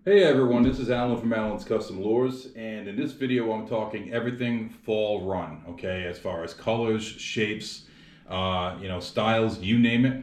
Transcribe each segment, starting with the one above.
Hey everyone, this is Alan from Alan's Custom Lures, and in this video I'm talking everything fall run, okay, as far as colors, shapes, styles, you name it.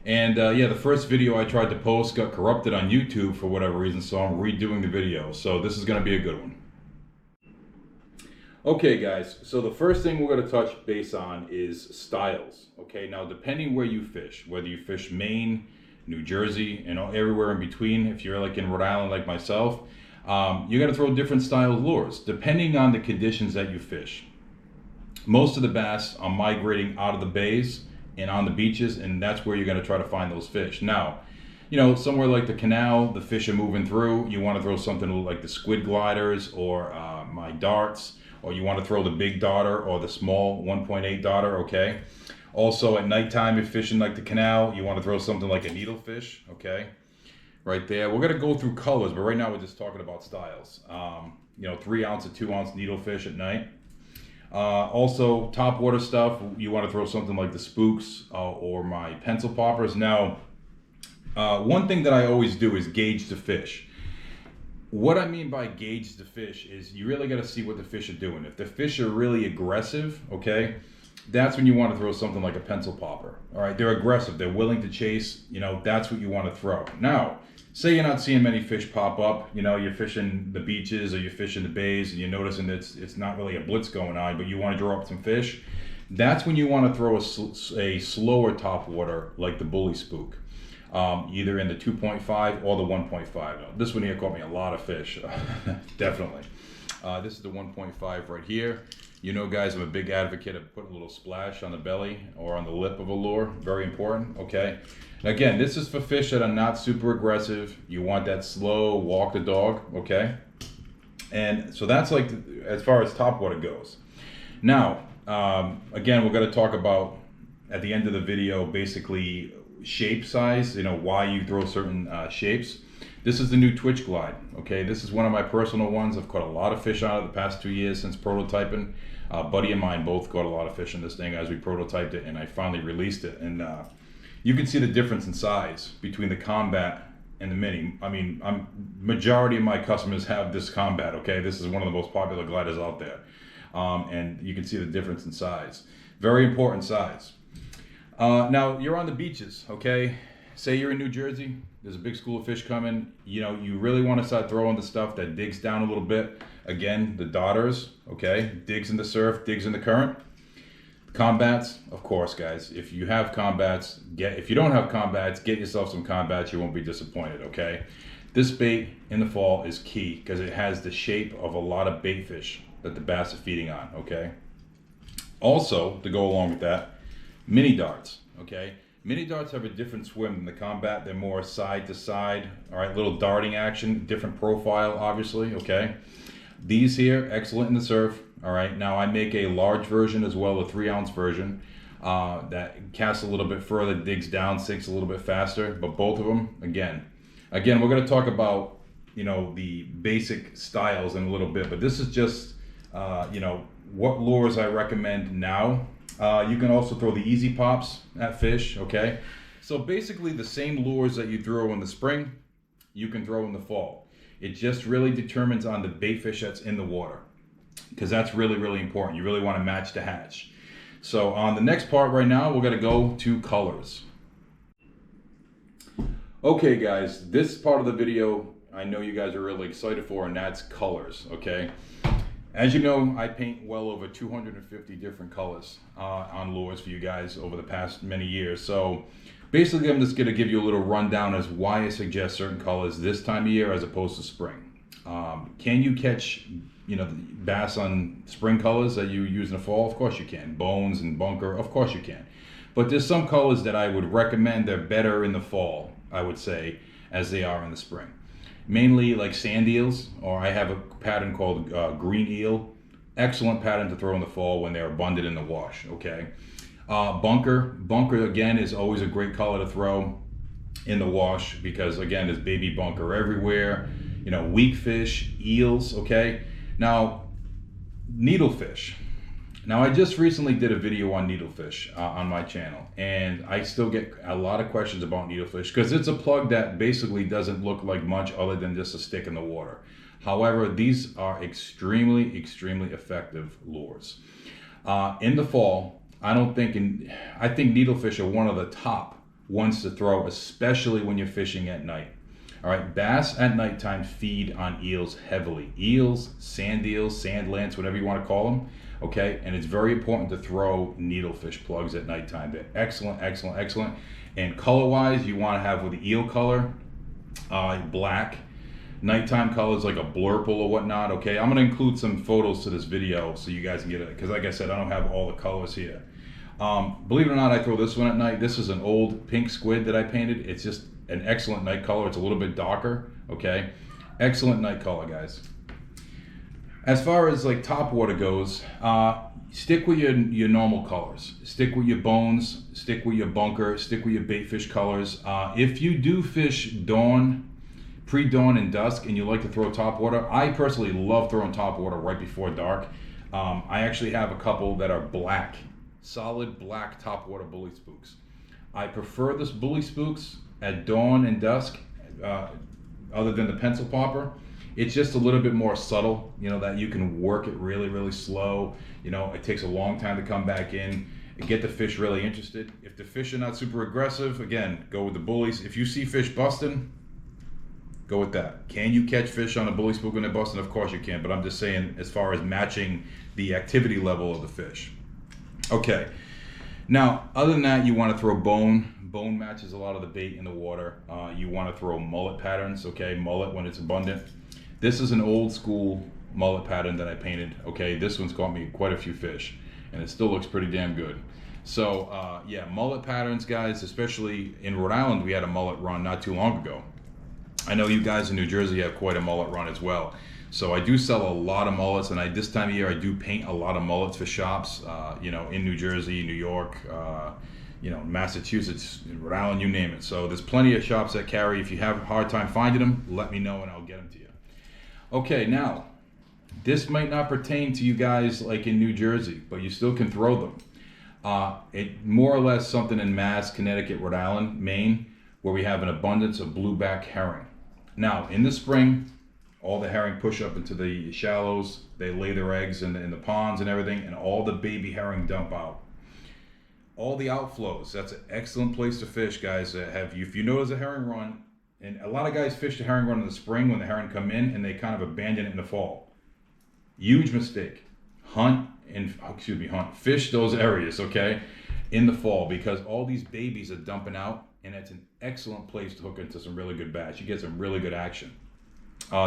And yeah, the first video I tried to post got corrupted on YouTube for whatever reason, so I'm redoing the video. So this is going to be a good one. Okay guys, so the first thing we're going to touch base on is styles, okay? Now depending where you fish, whether you fish Maine, New Jersey, and everywhere in between, if you're like in Rhode Island like myself, you got to throw different style lures depending on the conditions that you fish. Most of the bass are migrating out of the bays and on the beaches, and that's where you're going to try to find those fish. Now, somewhere like the canal, the fish are moving through, you want to throw something like the squid gliders or my darts, or you want to throw the big darter or the small 1.8 darter, okay? Also at nighttime, if fishing like the canal, you want to throw something like a needlefish, okay? Right there. We're going to go through colors, but right now we're just talking about styles. 3 ounce to 2 ounce needlefish at night. Also, top water stuff, you want to throw something like the spooks or my pencil poppers. Now, one thing that I always do is gauge the fish. What I mean by gauge the fish is you really got to see what the fish are doing. If the fish are really aggressive, okay, that's when you want to throw something like a pencil popper. All right, they're aggressive, they're willing to chase, that's what you want to throw. Now, say you're not seeing many fish pop up, you're fishing the beaches or you're fishing the bays and you're noticing that it's not really a blitz going on, but you want to draw up some fish. That's when you want to throw a slower top water like the bully spook. Either in the 2.5 or the 1.5. This one here caught me a lot of fish, definitely. This is the 1.5 right here. Guys, I'm a big advocate of putting a little splash on the belly or on the lip of a lure. Very important, okay? And again, this is for fish that are not super aggressive. You want that slow walk the dog, okay? And so that's like as far as top water goes. Now, again, we're going to talk about at the end of the video basically shape size, why you throw certain shapes. This is the new Twitch Glide, okay? This is one of my personal ones. I've caught a lot of fish on it the past 2 years since prototyping. Buddy and mine both caught a lot of fish in this thing as we prototyped it, and I finally released it. And you can see the difference in size between the Combat and the Mini. I mean, majority of my customers have this Combat, okay? This is one of the most popular gliders out there. And you can see the difference in size. Very important size. Now, you're on the beaches, okay? Say you're in New Jersey, there's a big school of fish coming. You really want to start throwing the stuff that digs down a little bit. Again, the darters, okay? Digs in the surf, digs in the current. Combats, of course, guys. If you have combats, if you don't have combats, get yourself some combats. You won't be disappointed, okay? This bait in the fall is key because it has the shape of a lot of bait fish that the bass are feeding on, okay? Also, to go along with that, mini darts, okay? Mini darts have a different swim than the Combat. They're more side to side, all right, little darting action, different profile, obviously, okay? These here, excellent in the surf, all right? Now, I make a large version as well, a 3 ounce version that casts a little bit further, digs down, sinks a little bit faster, but both of them, again, we're gonna talk about, the basic styles in a little bit, but this is just, what lures I recommend now. You can also throw the easy pops at fish, okay? So basically the same lures that you throw in the spring, you can throw in the fall. It just really determines on the bait fish that's in the water, because that's really, really important. You really want to match the hatch. So on the next part right now, we're going to go to colors. Okay guys, this part of the video I know you guys are really excited for, and that's colors, okay? As you know, I paint well over 250 different colors on lures for you guys over the past many years. So basically, I'm just going to give you a little rundown as why I suggest certain colors this time of year as opposed to spring. Can you catch, bass on spring colors that you use in the fall? Of course you can. Bones and bunker, of course you can. But there's some colors that I would recommend they're better in the fall, I would say, as they are in the spring. Mainly like sand eels, or I have a pattern called green eel. Excellent pattern to throw in the fall when they're abundant in the wash, okay? Bunker again is always a great color to throw in the wash because again, there's baby bunker everywhere. Weak fish, eels, okay? Now, needlefish. Now, I just recently did a video on needlefish on my channel, and I still get a lot of questions about needlefish because it's a plug that basically doesn't look like much other than just a stick in the water. However, these are extremely, extremely effective lures. In the fall, I think needlefish are one of the top ones to throw, especially when you're fishing at night. All right, bass at nighttime feed on eels heavily. Eels, sand lance, whatever you want to call them. Okay, and it's very important to throw needlefish plugs at nighttime. They're excellent, excellent, excellent. And color-wise, you want to have with the eel color, black. Nighttime colors like a blurple or whatnot. Okay, I'm gonna include some photos to this video so you guys can get it, because like I said, I don't have all the colors here. Believe it or not, I throw this one at night. This is an old pink squid that I painted. It's just an excellent night color. It's a little bit darker. Okay, excellent night color, guys. As far as like top water goes, stick with your normal colors. Stick with your bones, stick with your bunker, stick with your bait fish colors. If you do fish pre-dawn and dusk, and you like to throw top water, I personally love throwing top water right before dark. I actually have a couple that are black, solid black top water bully spooks. I prefer this bully spooks at dawn and dusk, other than the pencil popper. It's just a little bit more subtle, you know, that you can work it really, really slow. You know, it takes a long time to come back in and get the fish really interested. If the fish are not super aggressive, again, go with the bullies. If you see fish busting, go with that. Can you catch fish on a bully spook when they're busting? Of course you can, but I'm just saying as far as matching the activity level of the fish. Okay, now other than that, you want to throw bone. Bone matches a lot of the bait in the water. You want to throw mullet patterns, okay, mullet when it's abundant. This is an old school mullet pattern that I painted, okay. This one's caught me quite a few fish, and it still looks pretty damn good. So yeah, mullet patterns, guys, especially in Rhode Island, we had a mullet run not too long ago. I know you guys in New Jersey have quite a mullet run as well. So I do sell a lot of mullets, and this time of year I do paint a lot of mullets for shops, you know, in New Jersey, New York, you know, Massachusetts, Rhode Island, you name it. So there's plenty of shops that carry. If you have a hard time finding them, let me know and I'll get them to you. Okay, now, this might not pertain to you guys like in New Jersey, but you still can throw them. It more or less something in Mass, Connecticut, Rhode Island, Maine, where we have an abundance of blueback herring. Now, in the spring, all the herring push up into the shallows. They lay their eggs in the ponds and everything, and all the baby herring dump out. All the outflows, that's an excellent place to fish, guys. If you notice a herring run, and a lot of guys fish the herring run in the spring when the herring come in, and they kind of abandon it in the fall. Huge mistake. Fish those areas, okay, in the fall, because all these babies are dumping out, and it's an excellent place to hook into some really good bass. You get some really good action.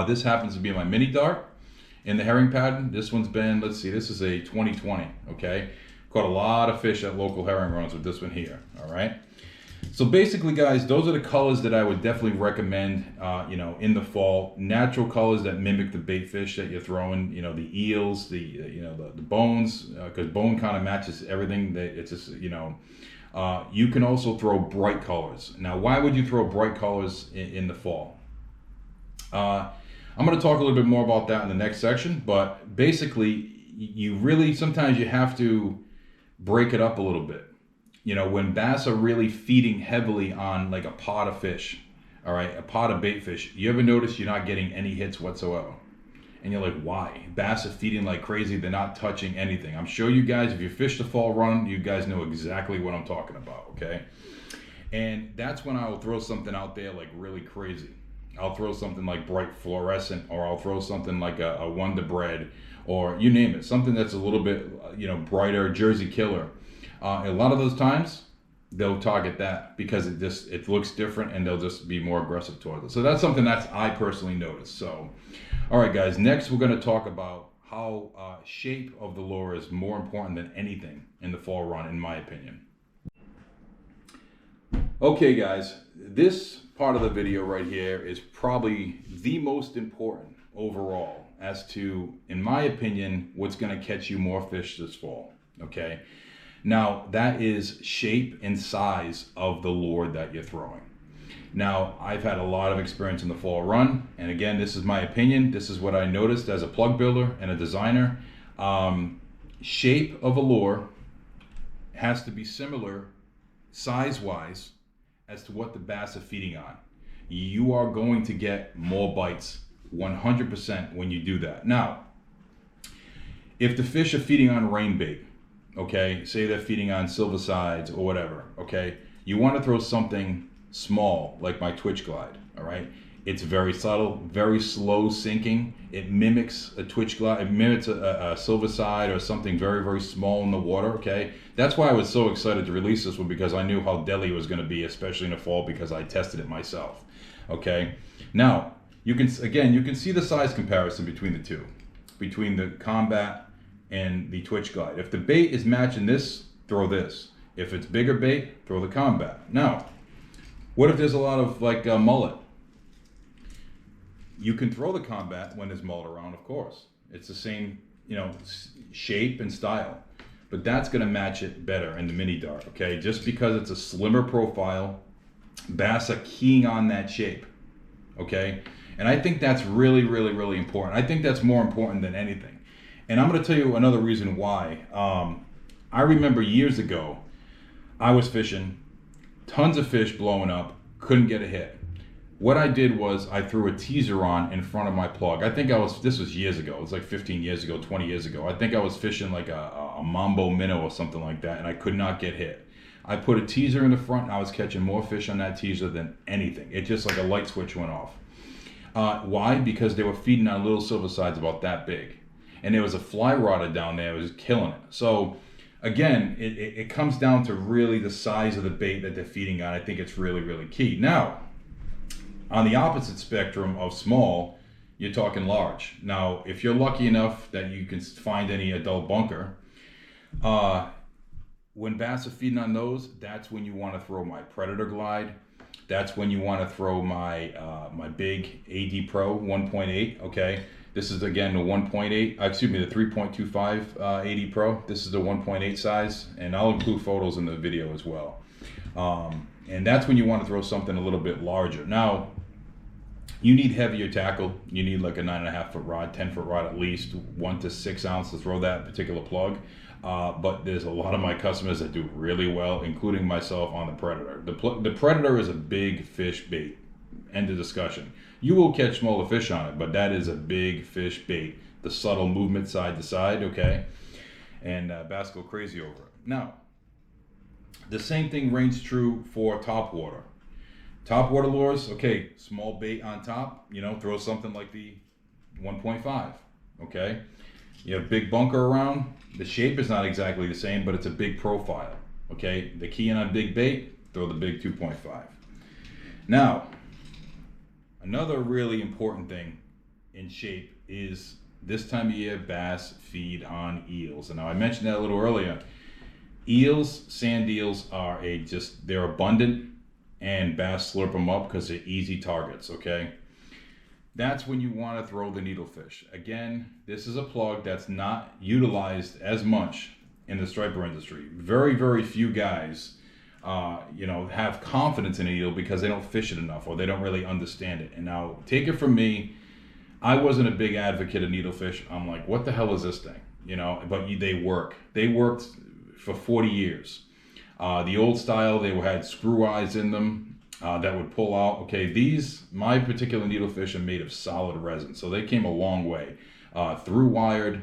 This happens to be my mini dart in the herring pattern. This one's been, let's see, this is a 2020, okay? Caught a lot of fish at local herring runs with this one here, all right? So basically, guys, those are the colors that I would definitely recommend, you know, in the fall. Natural colors that mimic the bait fish that you're throwing, you know, the eels, you know, the bones, because bone kind of matches everything. It's just, you know, you can also throw bright colors. Now, why would you throw bright colors in the fall? I'm going to talk a little bit more about that in the next section, but basically, sometimes you have to break it up a little bit. You know, when bass are really feeding heavily on like a pot of fish, all right, a pot of bait fish, you ever notice you're not getting any hits whatsoever? And you're like, why? Bass are feeding like crazy, they're not touching anything. I'm sure you guys, if you fish the fall run, you guys know exactly what I'm talking about, okay? And that's when I will throw something out there like really crazy. I'll throw something like bright fluorescent, or I'll throw something like a Wonder Bread, or you name it, something that's a little bit, you know, brighter, Jersey Killer. A lot of those times, they'll target that because it looks different, and they'll just be more aggressive towards it. So that's something that I personally noticed. So, all right, guys, next we're going to talk about how shape of the lure is more important than anything in the fall run, in my opinion. Okay, guys, this part of the video right here is probably the most important overall as to, in my opinion, what's going to catch you more fish this fall, okay? Now, that is shape and size of the lure that you're throwing. Now, I've had a lot of experience in the fall run, and again, this is my opinion. This is what I noticed as a plug builder and a designer. shape of a lure has to be similar size-wise as to what the bass are feeding on. You are going to get more bites 100% when you do that. Now, if the fish are feeding on rain bait, okay, say they're feeding on silver sides or whatever, okay, you want to throw something small like my Twitch Glide, all right? It's very subtle, very slow sinking. It mimics a Twitch Glide, it mimics a silver side or something very, very small in the water, okay? That's why I was so excited to release this one, because I knew how deadly it was going to be, especially in the fall, because I tested it myself, okay? Now, you can see the size comparison between the two, between the Combat and the Twitch Glide. If the bait is matching this, throw this. If it's bigger bait, throw the Combat. Now, what if there's a lot of like mullet? You can throw the Combat when there's mullet around, of course. It's the same, shape and style, but that's going to match it better in the mini dart, okay? Just because it's a slimmer profile, bass are keying on that shape, okay? And I think that's really, really, really important. I think that's more important than anything. And I'm going to tell you another reason why. I remember years ago, I was fishing, tons of fish blowing up, couldn't get a hit. What I did was I threw a teaser on in front of my plug. This was years ago. It was like 15 years ago, 20 years ago. I think I was fishing like a Mambo minnow or something like that, and I could not get hit. I put a teaser in the front, and I was catching more fish on that teaser than anything. It just like a light switch went off. Why? Because they were feeding on little silver sides about that big. And there was a fly rodder down there that was killing it. So again, it comes down to really the size of the bait that they're feeding on. I think it's really, really key. Now, on the opposite spectrum of small, you're talking large. Now, if you're lucky enough that you can find any adult bunker, when bass are feeding on those, that's when you want to throw my Predator Glide. That's when you want to throw my my big AD Pro 1.8, okay? This is again the 1.8, the 3.25 AD Pro. This is the 1.8 size, and I'll include photos in the video as well. And that's when you want to throw something a little bit larger. Now, you need heavier tackle. You need like a 9.5 foot rod, 10 foot rod at least, 1 to 6 ounce to throw that particular plug. But there's a lot of my customers that do really well, including myself, on the Predator. The Predator is a big fish bait. End of discussion. You will catch smaller fish on it, but that is a big fish bait. The subtle movement side to side, okay? And bass go crazy over it. Now, the same thing rings true for topwater. Topwater lures, okay, small bait on top, throw something like the 1.5, okay? You have big bunker around. The shape is not exactly the same, but it's a big profile, okay? The key in on big bait, throw the big 2.5. Now, another really important thing in shape is this time of year, bass feed on eels. And now I mentioned that a little earlier. Eels, sand eels they're abundant, and bass slurp them up because they're easy targets, okay? That's when you want to throw the needlefish. Again, this is a plug that's not utilized as much in the striper industry. Very, very few guys, have confidence in an eel because they don't fish it enough or they don't really understand it. And now, take it from me, I wasn't a big advocate of needlefish. I'm like, what the hell is this thing? But they work. They worked for 40 years. The old style, they had screw eyes in them that would pull out. Okay, my particular needlefish are made of solid resin, so they came a long way. Through wired,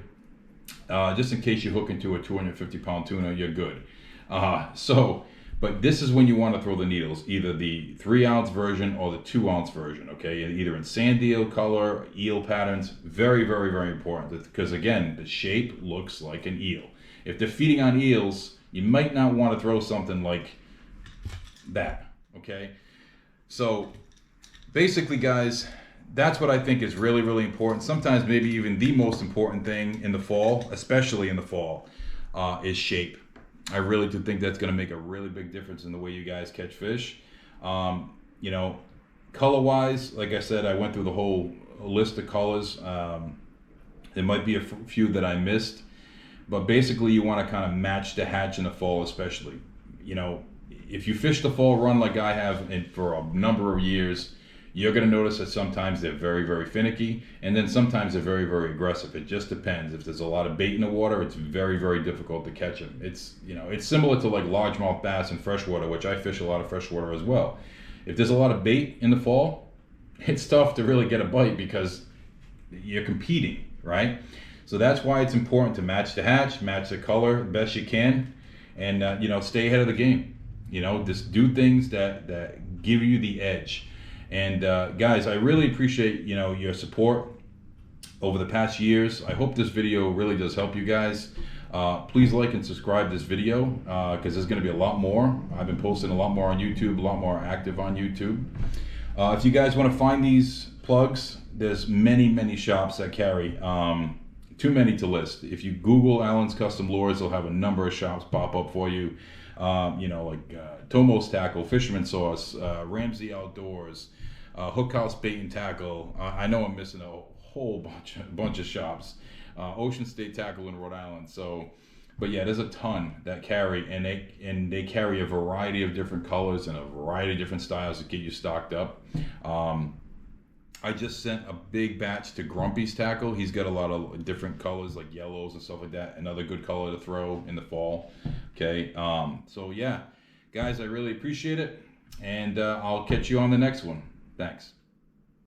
just in case you hook into a 250-pound tuna, you're good. But this is when you want to throw the needles, either the 3-ounce version or the 2-ounce version, okay? Either in sand eel color, eel patterns. Very, very, very important, because again, the shape looks like an eel. If they're feeding on eels, you might not want to throw something like that, okay? So basically, guys, that's what I think is really, really important. Sometimes maybe even the most important thing in the fall, especially in the fall, is shape. I really do think that's going to make a really big difference in the way you guys catch fish. Color-wise, like I said, I went through the whole list of colors. There might be a few that I missed, but basically you want to kind of match the hatch in the fall, especially. If you fish the fall run like I have for a number of years, You're going to notice that sometimes they're very, very finicky, and then sometimes they're very, very aggressive. It just depends. If there's a lot of bait in the water, it's very, very difficult to catch them. It's, you know, it's similar to like largemouth bass in freshwater, which I fish a lot of freshwater as well. If there's a lot of bait in the fall, it's tough to really get a bite because you're competing, right? So that's why it's important to match the hatch, match the color best you can, and you know, stay ahead of the game. You know, just do things that give you the edge. And guys, I really appreciate, you know, your support over the past years. I hope this video really does help you guys. Please like and subscribe this video because there's going to be a lot more. I've been posting a lot more on YouTube, a lot more active on YouTube. If you guys want to find these plugs, there's many shops that carry. Too many to list. If you Google Allen's Custom Lures, they'll have a number of shops pop up for you. You know, like Tomos Tackle, Fisherman Sauce, Ramsey Outdoors, Hook House Bait and Tackle. I know I'm missing a whole bunch of shops. Ocean State Tackle in Rhode Island. So, but yeah, there's a ton that carry, and they carry a variety of different colors and a variety of different styles to get you stocked up. I just sent a big batch to Grumpy's Tackle. He's got a lot of different colors like yellows and stuff like that. Another good color to throw in the fall. Okay, so yeah, guys, I really appreciate it, and I'll catch you on the next one. Thanks.